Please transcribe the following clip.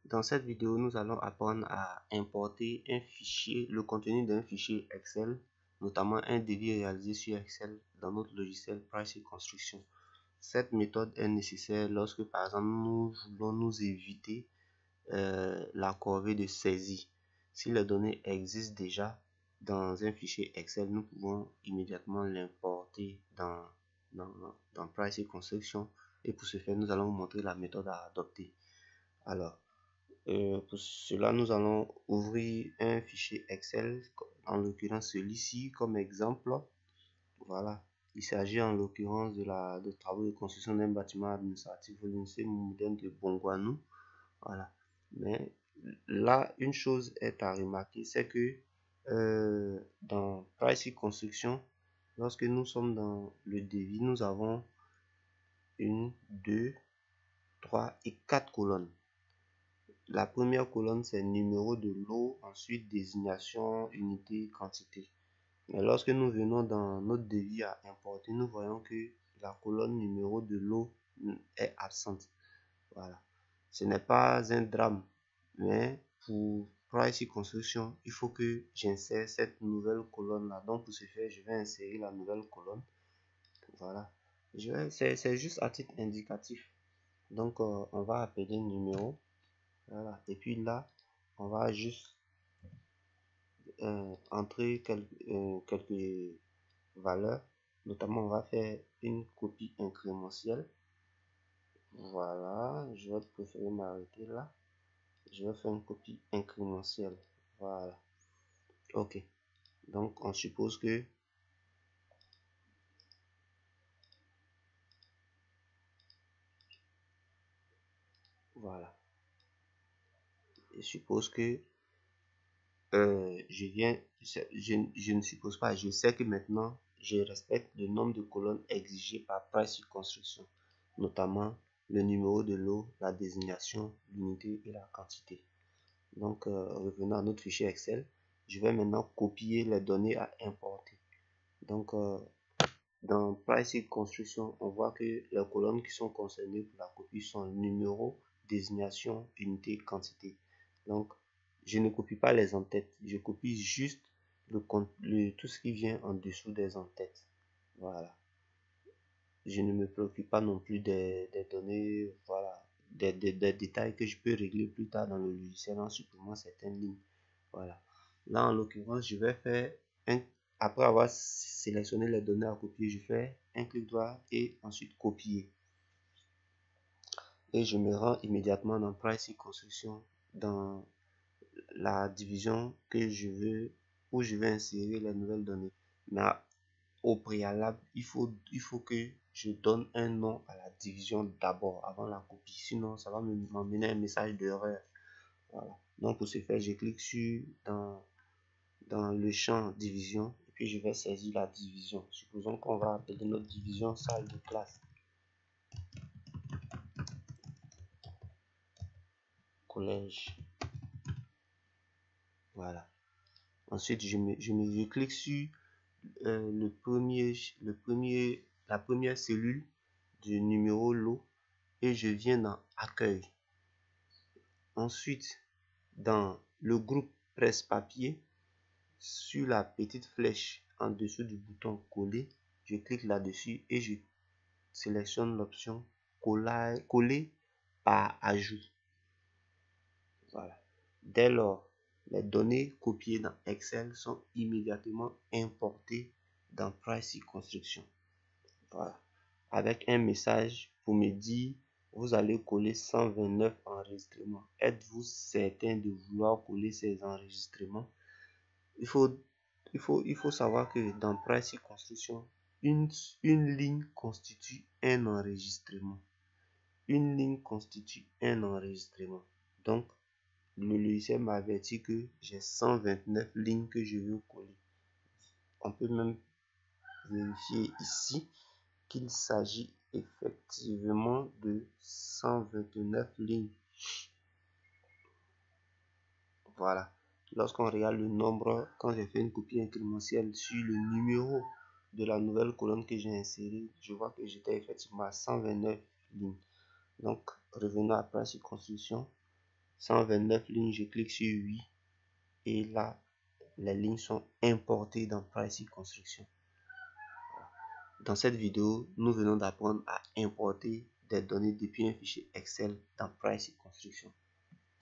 Dans cette vidéo, nous allons apprendre à importer un fichier, le contenu d'un fichier Excel, notamment un devis réalisé sur Excel dans notre logiciel Pricing Construction. Cette méthode est nécessaire lorsque, par exemple, nous voulons nous éviter la corvée de saisie. Si les données existent déjà dans un fichier Excel, nous pouvons immédiatement l'importer dans Pricing Construction. Et pour ce faire, nous allons vous montrer la méthode à adopter. Alors, pour cela, nous allons ouvrir un fichier Excel, en l'occurrence celui-ci comme exemple. Voilà, il s'agit en l'occurrence de travaux de construction d'un bâtiment administratif au lycée moderne de Bongouanou. Voilà, mais là, une chose est à remarquer, c'est que dans Pricing Construction, lorsque nous sommes dans le devis, nous avons 1, 2, 3 et 4 colonnes. La première colonne, c'est numéro de lot, ensuite désignation, unité, quantité. Mais lorsque nous venons dans notre devis à importer, nous voyons que la colonne numéro de lot est absente. Voilà. Ce n'est pas un drame, mais pour Pricing Construction, il faut que j'insère cette nouvelle colonne-là. Donc, pour ce faire, je vais insérer la nouvelle colonne. Voilà. C'est juste à titre indicatif. Donc, on va appeler numéro. Voilà. Et puis là, on va juste entrer quelques valeurs. Notamment, on va faire une copie incrémentielle. Voilà. Je vais préférer m'arrêter là. Je vais faire une copie incrémentielle. Voilà. Ok. Donc, on suppose que voilà. Je suppose que je ne suppose pas, je sais que maintenant je respecte le nombre de colonnes exigées par Pricing Construction, notamment le numéro de lot, la désignation, l'unité et la quantité. Donc, revenons à notre fichier Excel. Je vais maintenant copier les données à importer. Donc, dans Pricing Construction, on voit que les colonnes qui sont concernées pour la copie sont numéro, désignation, unité, quantité. Donc, je ne copie pas les en-têtes, je copie juste tout ce qui vient en dessous des en-têtes. Voilà. Je ne me préoccupe pas non plus des données, voilà, des détails que je peux régler plus tard dans le logiciel en supprimant certaines lignes. Voilà. Là, en l'occurrence, je vais faire après avoir sélectionné les données à copier, je fais un clic droit et ensuite copier. Et je me rends immédiatement dans Pricing Construction, dans la division que je veux, où je vais insérer les nouvelles données. Mais au préalable, il faut que je donne un nom à la division d'abord, avant la copie. Sinon, ça va m'emmener un message d'erreur. Voilà. Donc, pour ce faire, je clique sur dans le champ division et puis je vais saisir la division. Supposons qu'on va appeler notre division salle de classe. Collège. Voilà. Ensuite, je clique sur la première cellule du numéro lot et je viens dans accueil. Ensuite, dans le groupe presse-papier, sur la petite flèche en dessous du bouton coller, je clique là-dessus et je sélectionne l'option coller par ajout. Voilà. Dès lors, les données copiées dans Excel sont immédiatement importées dans Pricing Construction. Voilà. Avec un message pour me dire vous allez coller 129 enregistrements. Êtes-vous certain de vouloir coller ces enregistrements? Il faut savoir que dans Pricing Construction, une ligne constitue un enregistrement. Une ligne constitue un enregistrement. Donc, le logiciel m'a averti que j'ai 129 lignes que je veux coller. On peut même vérifier ici qu'il s'agit effectivement de 129 lignes. Voilà. Lorsqu'on regarde le nombre, quand j'ai fait une copie incrémentielle sur le numéro de la nouvelle colonne que j'ai insérée, je vois que j'étais effectivement à 129 lignes. Donc, revenons à Pricing Construction. 129 lignes, je clique sur oui et là, les lignes sont importées dans Pricey Construction. Dans cette vidéo, nous venons d'apprendre à importer des données depuis un fichier Excel dans Pricey Construction.